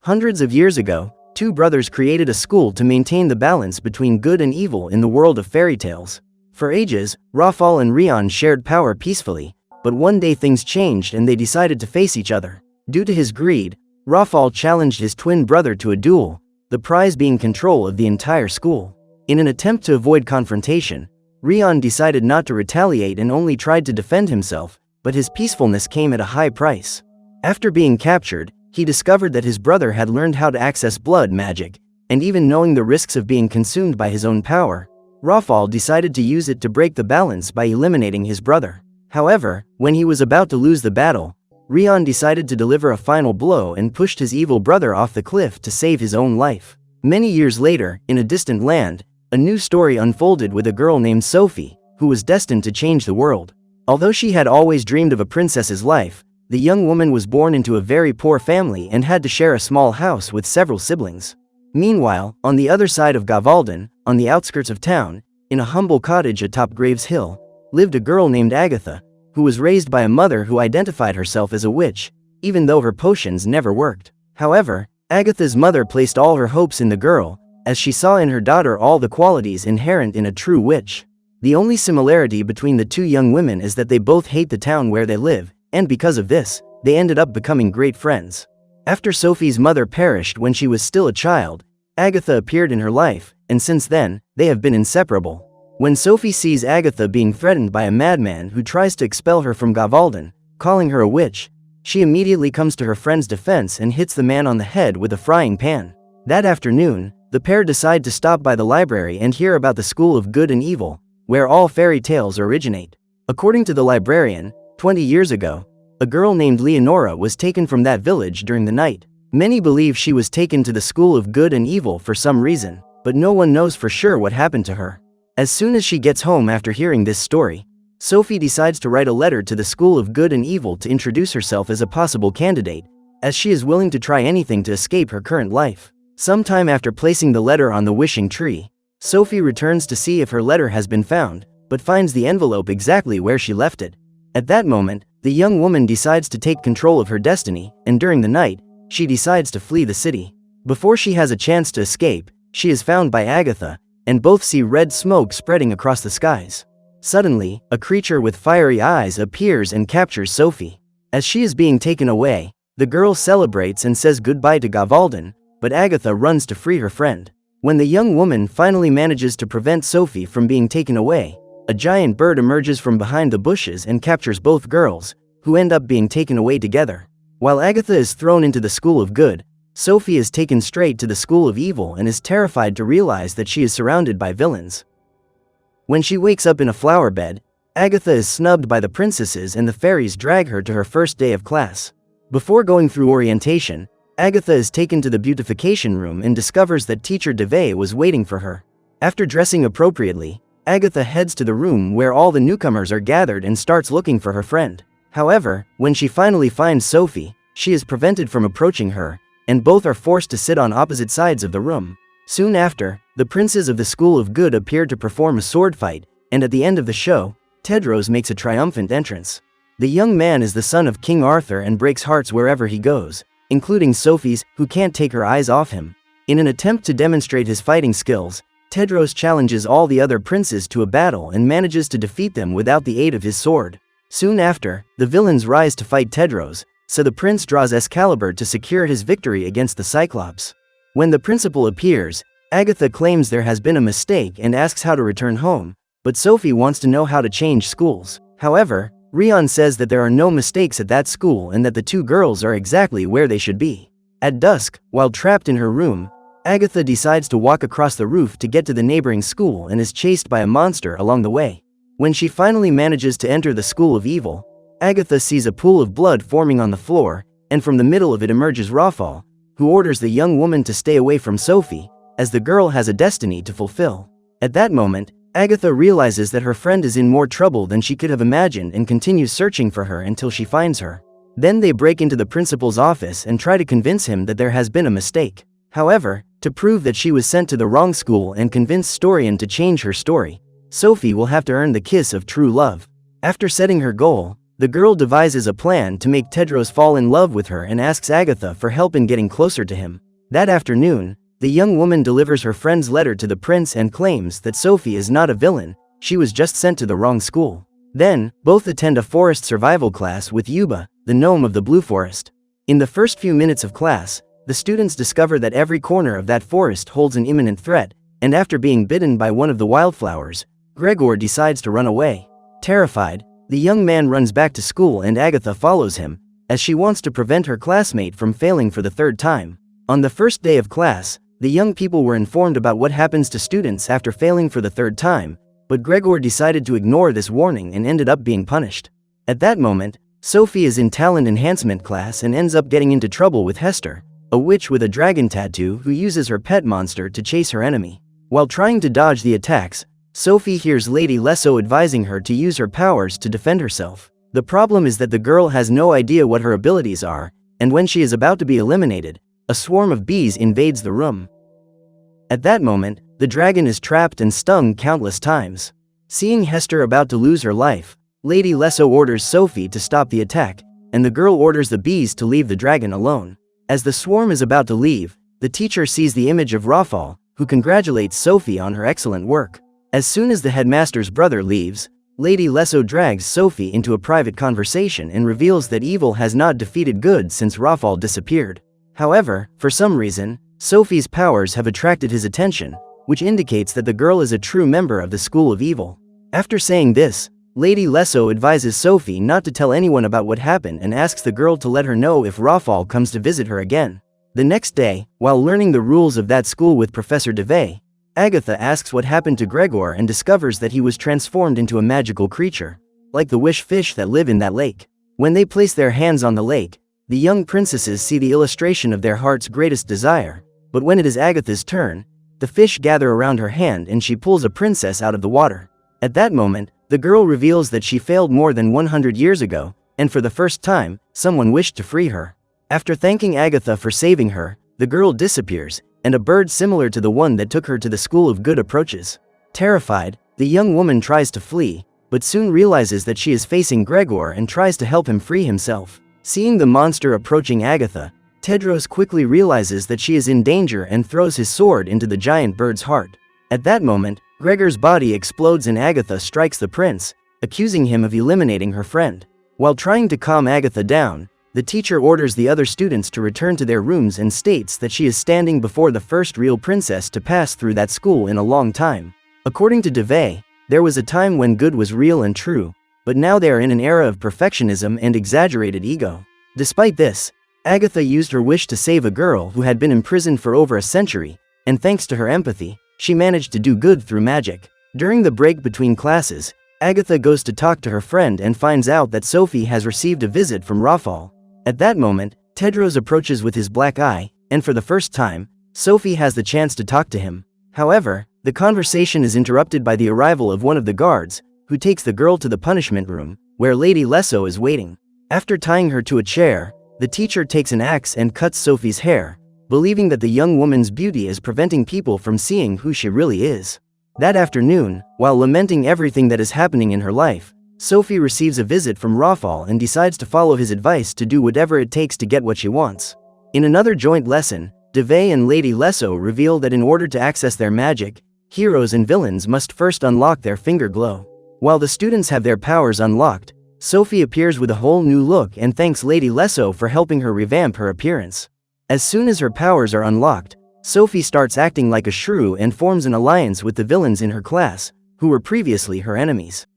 Hundreds of years ago, two brothers created a school to maintain the balance between good and evil in the world of fairy tales. For ages, Rafal and Rion shared power peacefully, but one day things changed and they decided to face each other. Due to his greed, Rafal challenged his twin brother to a duel, the prize being control of the entire school. In an attempt to avoid confrontation, Rion decided not to retaliate and only tried to defend himself, but his peacefulness came at a high price. After being captured, he discovered that his brother had learned how to access blood magic, and even knowing the risks of being consumed by his own power, Rafal decided to use it to break the balance by eliminating his brother. However, when he was about to lose the battle, Rion decided to deliver a final blow and pushed his evil brother off the cliff to save his own life. Many years later, in a distant land, a new story unfolded with a girl named Sophie, who was destined to change the world. Although she had always dreamed of a princess's life, the young woman was born into a very poor family and had to share a small house with several siblings. Meanwhile, on the other side of Gavalden, on the outskirts of town, in a humble cottage atop Graves Hill, lived a girl named Agatha, who was raised by a mother who identified herself as a witch, even though her potions never worked. However, Agatha's mother placed all her hopes in the girl, as she saw in her daughter all the qualities inherent in a true witch. The only similarity between the two young women is that they both hate the town where they live, and because of this, they ended up becoming great friends. After Sophie's mother perished when she was still a child, Agatha appeared in her life, and since then, they have been inseparable. When Sophie sees Agatha being threatened by a madman who tries to expel her from Gavalden, calling her a witch, she immediately comes to her friend's defense and hits the man on the head with a frying pan. That afternoon, the pair decide to stop by the library and hear about the School of Good and Evil, where all fairy tales originate. According to the librarian, 20 years ago, a girl named Leonora was taken from that village during the night. Many believe she was taken to the School of Good and Evil for some reason, but no one knows for sure what happened to her. As soon as she gets home after hearing this story, Sophie decides to write a letter to the School of Good and Evil to introduce herself as a possible candidate, as she is willing to try anything to escape her current life. Sometime after placing the letter on the wishing tree, Sophie returns to see if her letter has been found, but finds the envelope exactly where she left it. At that moment, the young woman decides to take control of her destiny, and during the night, she decides to flee the city. Before she has a chance to escape, she is found by Agatha, and both see red smoke spreading across the skies. Suddenly, a creature with fiery eyes appears and captures Sophie. As she is being taken away, the girl celebrates and says goodbye to Gavalden, but Agatha runs to free her friend. When the young woman finally manages to prevent Sophie from being taken away, a giant bird emerges from behind the bushes and captures both girls, who end up being taken away together. While Agatha is thrown into the School of Good, Sophie is taken straight to the School of Evil and is terrified to realize that she is surrounded by villains. When she wakes up in a flower bed, Agatha is snubbed by the princesses and the fairies drag her to her first day of class. Before going through orientation, Agatha is taken to the beautification room and discovers that teacher Devey was waiting for her. After dressing appropriately, Agatha heads to the room where all the newcomers are gathered and starts looking for her friend. However, when she finally finds Sophie, she is prevented from approaching her, and both are forced to sit on opposite sides of the room. Soon after, the princes of the School of Good appear to perform a sword fight, and at the end of the show, Tedros makes a triumphant entrance. The young man is the son of King Arthur and breaks hearts wherever he goes, including Sophie's, who can't take her eyes off him. In an attempt to demonstrate his fighting skills, Tedros challenges all the other princes to a battle and manages to defeat them without the aid of his sword. Soon after, the villains rise to fight Tedros, so the prince draws Excalibur to secure his victory against the Cyclops. When the principal appears, Agatha claims there has been a mistake and asks how to return home, but Sophie wants to know how to change schools. However, Rion says that there are no mistakes at that school and that the two girls are exactly where they should be. At dusk, while trapped in her room, Agatha decides to walk across the roof to get to the neighboring school and is chased by a monster along the way. When she finally manages to enter the School of Evil, Agatha sees a pool of blood forming on the floor, and from the middle of it emerges Rafal, who orders the young woman to stay away from Sophie, as the girl has a destiny to fulfill. At that moment, Agatha realizes that her friend is in more trouble than she could have imagined and continues searching for her until she finds her. Then they break into the principal's office and try to convince him that there has been a mistake. However, to prove that she was sent to the wrong school and convince Storian to change her story, Sophie will have to earn the kiss of true love. After setting her goal, the girl devises a plan to make Tedros fall in love with her and asks Agatha for help in getting closer to him. That afternoon, the young woman delivers her friend's letter to the prince and claims that Sophie is not a villain, she was just sent to the wrong school. Then, both attend a forest survival class with Yuba, the gnome of the Blue Forest. In the first few minutes of class, the students discover that every corner of that forest holds an imminent threat, and after being bitten by one of the wildflowers, Gregor decides to run away. Terrified, the young man runs back to school and Agatha follows him, as she wants to prevent her classmate from failing for the third time. On the first day of class, the young people were informed about what happens to students after failing for the third time, but Gregor decided to ignore this warning and ended up being punished. At that moment, Sophie is in talent enhancement class and ends up getting into trouble with Hester, a witch with a dragon tattoo who uses her pet monster to chase her enemy. While trying to dodge the attacks, Sophie hears Lady Lesso advising her to use her powers to defend herself. The problem is that the girl has no idea what her abilities are, and when she is about to be eliminated, a swarm of bees invades the room. At that moment, the dragon is trapped and stung countless times. Seeing Hester about to lose her life, Lady Lesso orders Sophie to stop the attack, and the girl orders the bees to leave the dragon alone. As the swarm is about to leave, the teacher sees the image of Rafal, who congratulates Sophie on her excellent work. As soon as the headmaster's brother leaves, Lady Lesso drags Sophie into a private conversation and reveals that evil has not defeated good since Rafal disappeared. However, for some reason, Sophie's powers have attracted his attention, which indicates that the girl is a true member of the School of Evil. After saying this, Lady Lesso advises Sophie not to tell anyone about what happened and asks the girl to let her know if Rafal comes to visit her again. The next day, while learning the rules of that school with Professor DeVay, Agatha asks what happened to Gregor and discovers that he was transformed into a magical creature, like the wish fish that live in that lake. When they place their hands on the lake, the young princesses see the illustration of their heart's greatest desire, but when it is Agatha's turn, the fish gather around her hand and she pulls a princess out of the water. At that moment, the girl reveals that she failed more than 100 years ago, and for the first time, someone wished to free her. After thanking Agatha for saving her, the girl disappears, and a bird similar to the one that took her to the School of Good approaches. Terrified, the young woman tries to flee, but soon realizes that she is facing Gregor and tries to help him free himself. Seeing the monster approaching Agatha, Tedros quickly realizes that she is in danger and throws his sword into the giant bird's heart. At that moment, Gregor's body explodes and Agatha strikes the prince, accusing him of eliminating her friend. While trying to calm Agatha down, the teacher orders the other students to return to their rooms and states that she is standing before the first real princess to pass through that school in a long time. According to DeVay, there was a time when good was real and true, but now they are in an era of perfectionism and exaggerated ego. Despite this, Agatha used her wish to save a girl who had been imprisoned for over a century, and thanks to her empathy, she managed to do good through magic. During the break between classes, Agatha goes to talk to her friend and finds out that Sophie has received a visit from Rafal. At that moment, Tedros approaches with his black eye, and for the first time, Sophie has the chance to talk to him. However, the conversation is interrupted by the arrival of one of the guards, who takes the girl to the punishment room, where Lady Lesso is waiting. After tying her to a chair, the teacher takes an axe and cuts Sophie's hair, believing that the young woman's beauty is preventing people from seeing who she really is. That afternoon, while lamenting everything that is happening in her life, Sophie receives a visit from Rafal and decides to follow his advice to do whatever it takes to get what she wants. In another joint lesson, DeVay and Lady Lesso reveal that in order to access their magic, heroes and villains must first unlock their finger glow. While the students have their powers unlocked, Sophie appears with a whole new look and thanks Lady Lesso for helping her revamp her appearance. As soon as her powers are unlocked, Sophie starts acting like a shrew and forms an alliance with the villains in her class, who were previously her enemies.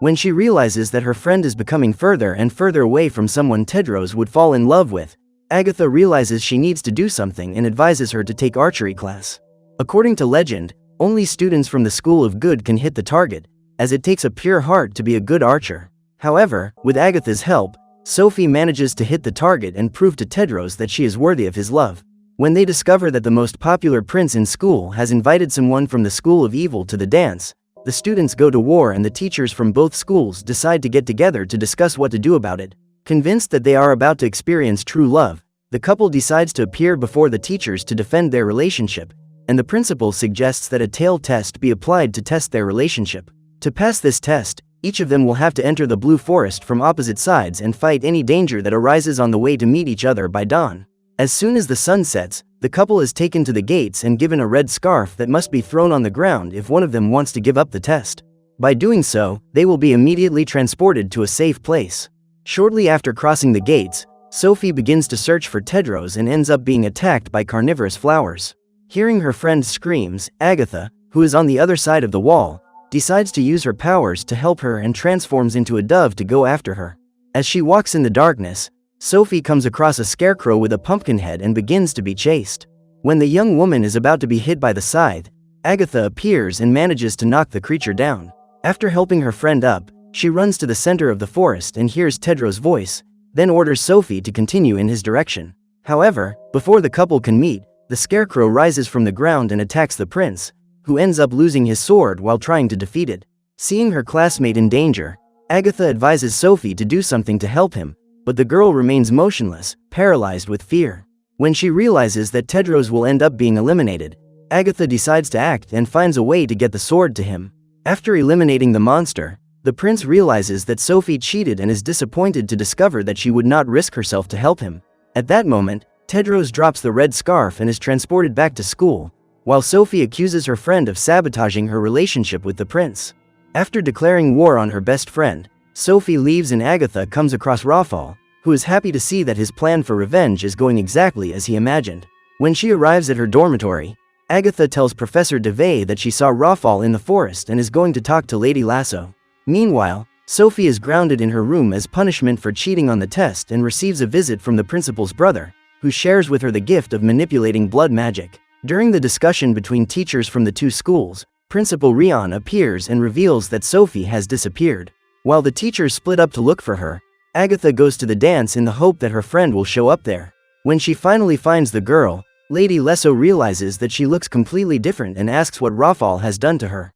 When she realizes that her friend is becoming further and further away from someone Tedros would fall in love with, Agatha realizes she needs to do something and advises her to take archery class. According to legend, only students from the School of Good can hit the target, as it takes a pure heart to be a good archer. However, with Agatha's help, Sophie manages to hit the target and prove to Tedros that she is worthy of his love. When they discover that the most popular prince in school has invited someone from the School of Evil to the dance, the students go to war and the teachers from both schools decide to get together to discuss what to do about it. Convinced that they are about to experience true love, the couple decides to appear before the teachers to defend their relationship, and the principal suggests that a tail test be applied to test their relationship. To pass this test, Each of them will have to enter the blue forest from opposite sides and fight any danger that arises on the way to meet each other by dawn. As soon as the sun sets, the couple is taken to the gates and given a red scarf that must be thrown on the ground if one of them wants to give up the test. By doing so, they will be immediately transported to a safe place. Shortly after crossing the gates, Sophie begins to search for Tedros and ends up being attacked by carnivorous flowers. Hearing her friend's screams, Agatha, who is on the other side of the wall, decides to use her powers to help her and transforms into a dove to go after her. As she walks in the darkness, Sophie comes across a scarecrow with a pumpkin head and begins to be chased. When the young woman is about to be hit by the scythe, Agatha appears and manages to knock the creature down. After helping her friend up, she runs to the center of the forest and hears Tedros' voice, then orders Sophie to continue in his direction. However, before the couple can meet, the scarecrow rises from the ground and attacks the prince, who ends up losing his sword while trying to defeat it. Seeing her classmate in danger, Agatha advises Sophie to do something to help him, but the girl remains motionless, paralyzed with fear. When she realizes that Tedros will end up being eliminated, Agatha decides to act and finds a way to get the sword to him. After eliminating the monster, the prince realizes that Sophie cheated and is disappointed to discover that she would not risk herself to help him. At that moment, Tedros drops the red scarf and is transported back to school, while Sophie accuses her friend of sabotaging her relationship with the prince. After declaring war on her best friend, Sophie leaves and Agatha comes across Rafal, who is happy to see that his plan for revenge is going exactly as he imagined. When she arrives at her dormitory, Agatha tells Professor DeVay that she saw Rafal in the forest and is going to talk to Lady Lasso. Meanwhile, Sophie is grounded in her room as punishment for cheating on the test and receives a visit from the principal's brother, who shares with her the gift of manipulating blood magic. During the discussion between teachers from the two schools, Principal Rion appears and reveals that Sophie has disappeared. While the teachers split up to look for her, Agatha goes to the dance in the hope that her friend will show up there. When she finally finds the girl, Lady Lesso realizes that she looks completely different and asks what Rafal has done to her.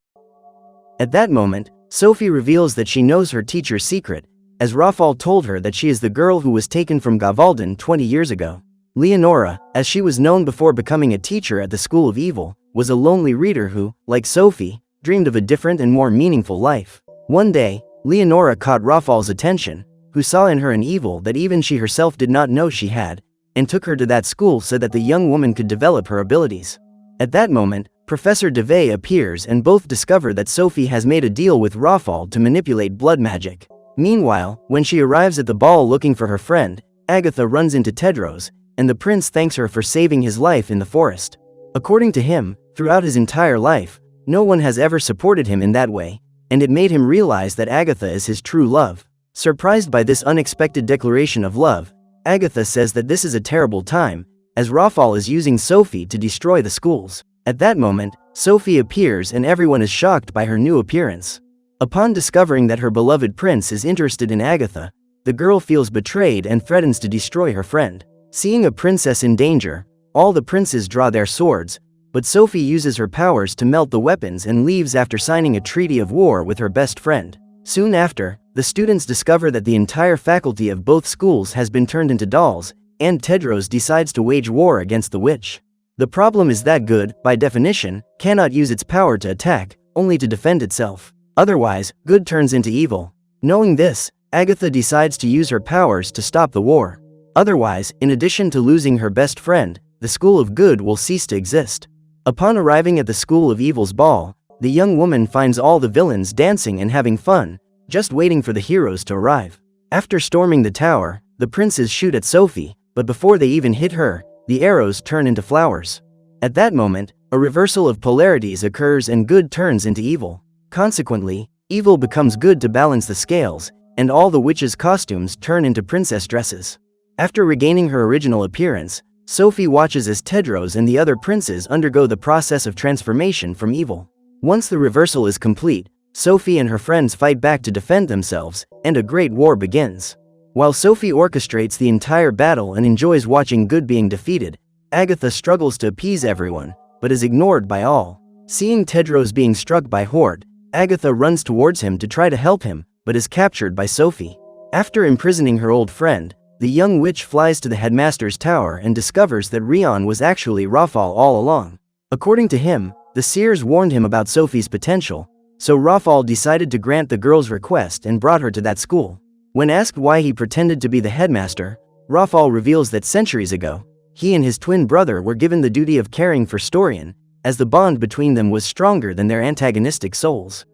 At that moment, Sophie reveals that she knows her teacher's secret, as Rafal told her that she is the girl who was taken from Gavalden 20 years ago. Leonora, as she was known before becoming a teacher at the School of Evil, was a lonely reader who, like Sophie, dreamed of a different and more meaningful life. One day, Leonora caught Rafal's attention, who saw in her an evil that even she herself did not know she had, and took her to that school so that the young woman could develop her abilities. At that moment, Professor DeVay appears and both discover that Sophie has made a deal with Rafal to manipulate blood magic. Meanwhile, when she arrives at the ball looking for her friend, Agatha runs into Tedros, and the prince thanks her for saving his life in the forest. According to him, throughout his entire life, no one has ever supported him in that way, and it made him realize that Agatha is his true love. Surprised by this unexpected declaration of love, Agatha says that this is a terrible time, as Rafal is using Sophie to destroy the schools. At that moment, Sophie appears and everyone is shocked by her new appearance. Upon discovering that her beloved prince is interested in Agatha, the girl feels betrayed and threatens to destroy her friend. Seeing a princess in danger, all the princes draw their swords, but Sophie uses her powers to melt the weapons and leaves after signing a treaty of war with her best friend. Soon after, the students discover that the entire faculty of both schools has been turned into dolls, and Tedros decides to wage war against the witch. The problem is that good, by definition, cannot use its power to attack, only to defend itself. Otherwise, good turns into evil. Knowing this, Agatha decides to use her powers to stop the war. Otherwise, in addition to losing her best friend, the School of Good will cease to exist. Upon arriving at the School of Evil's ball, the young woman finds all the villains dancing and having fun, just waiting for the heroes to arrive. After storming the tower, the princes shoot at Sophie, but before they even hit her, the arrows turn into flowers. At that moment, a reversal of polarities occurs and good turns into evil. Consequently, evil becomes good to balance the scales, and all the witches' costumes turn into princess dresses. After regaining her original appearance, Sophie watches as Tedros and the other princes undergo the process of transformation from evil. Once the reversal is complete, Sophie and her friends fight back to defend themselves, and a great war begins. While Sophie orchestrates the entire battle and enjoys watching good being defeated, Agatha struggles to appease everyone, but is ignored by all. Seeing Tedros being struck by Horde, Agatha runs towards him to try to help him, but is captured by Sophie. After imprisoning her old friend, the young witch flies to the headmaster's tower and discovers that Rion was actually Rafal all along. According to him, the seers warned him about Sophie's potential, So Rafal decided to grant the girl's request and brought her to that school. When asked why he pretended to be the headmaster, Rafal reveals that centuries ago, he and his twin brother were given the duty of caring for Storian, as the bond between them was stronger than their antagonistic souls.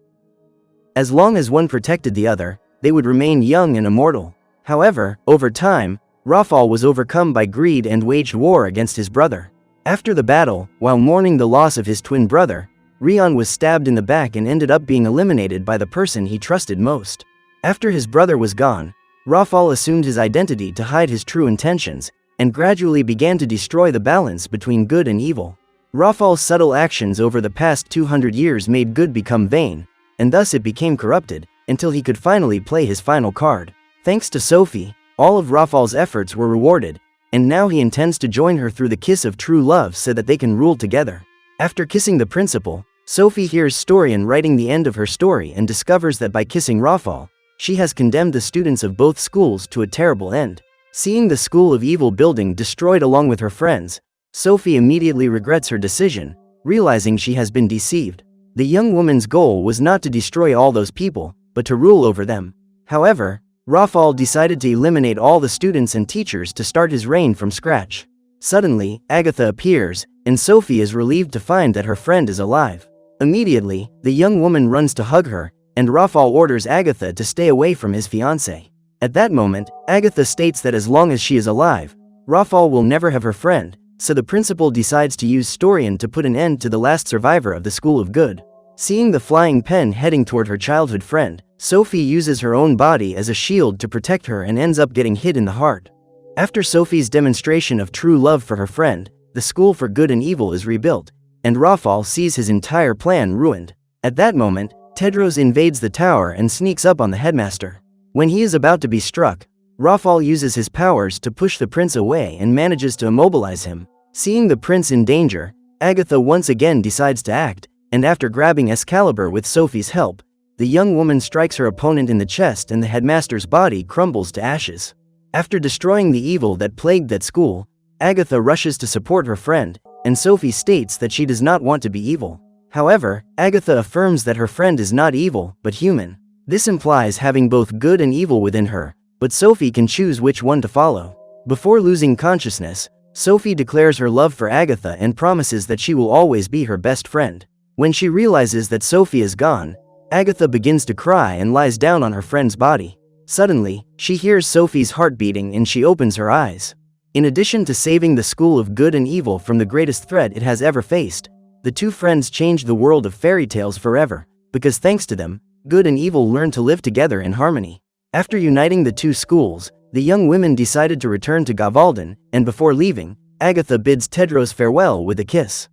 As long as one protected the other, they would remain young and immortal. However, over time, Rafal was overcome by greed and waged war against his brother. After the battle, while mourning the loss of his twin brother, Rion was stabbed in the back and ended up being eliminated by the person he trusted most. After his brother was gone, Rafal assumed his identity to hide his true intentions, and gradually began to destroy the balance between good and evil. Rafal's subtle actions over the past 200 years made good become vain, and thus it became corrupted, until he could finally play his final card. Thanks to Sophie, all of Rafal's efforts were rewarded, and now he intends to join her through the kiss of true love so that they can rule together. After kissing the principal, Sophie hears Storian writing the end of her story and discovers that by kissing Rafal, she has condemned the students of both schools to a terrible end. Seeing the School of Evil building destroyed along with her friends, Sophie immediately regrets her decision, realizing she has been deceived. The young woman's goal was not to destroy all those people, but to rule over them. However, Rafal decided to eliminate all the students and teachers to start his reign from scratch. Suddenly, Agatha appears, and Sophie is relieved to find that her friend is alive. Immediately, the young woman runs to hug her, and Rafal orders Agatha to stay away from his fiancé. At that moment, Agatha states that as long as she is alive, Rafal will never have her friend, so the principal decides to use Storian to put an end to the last survivor of the School of Good. Seeing the flying pen heading toward her childhood friend, Sophie uses her own body as a shield to protect her and ends up getting hit in the heart. After Sophie's demonstration of true love for her friend, the School for Good and Evil is rebuilt, and Rafal sees his entire plan ruined. At that moment, Tedros invades the tower and sneaks up on the headmaster. When he is about to be struck, Rafal uses his powers to push the prince away and manages to immobilize him. Seeing the prince in danger, Agatha once again decides to act, and after grabbing Excalibur with Sophie's help, the young woman strikes her opponent in the chest and the headmaster's body crumbles to ashes. After destroying the evil that plagued that school, Agatha rushes to support her friend, and Sophie states that she does not want to be evil. However, Agatha affirms that her friend is not evil, but human. This implies having both good and evil within her, but Sophie can choose which one to follow. Before losing consciousness, Sophie declares her love for Agatha and promises that she will always be her best friend. When she realizes that Sophie is gone, Agatha begins to cry and lies down on her friend's body. Suddenly, she hears Sophie's heart beating and she opens her eyes. In addition to saving the School of Good and Evil from the greatest threat it has ever faced, the two friends changed the world of fairy tales forever, because thanks to them, good and evil learned to live together in harmony. After uniting the two schools, the young women decided to return to Gavalden, and before leaving, Agatha bids Tedros farewell with a kiss.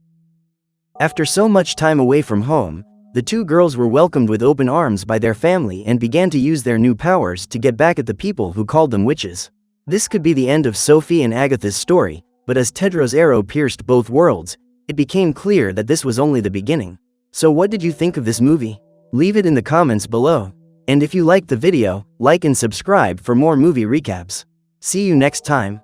After so much time away from home, the two girls were welcomed with open arms by their family and began to use their new powers to get back at the people who called them witches. This could be the end of Sophie and Agatha's story, but as Tedros' arrow pierced both worlds, it became clear that this was only the beginning. So what did you think of this movie? Leave it in the comments below. And if you liked the video, like and subscribe for more movie recaps. See you next time.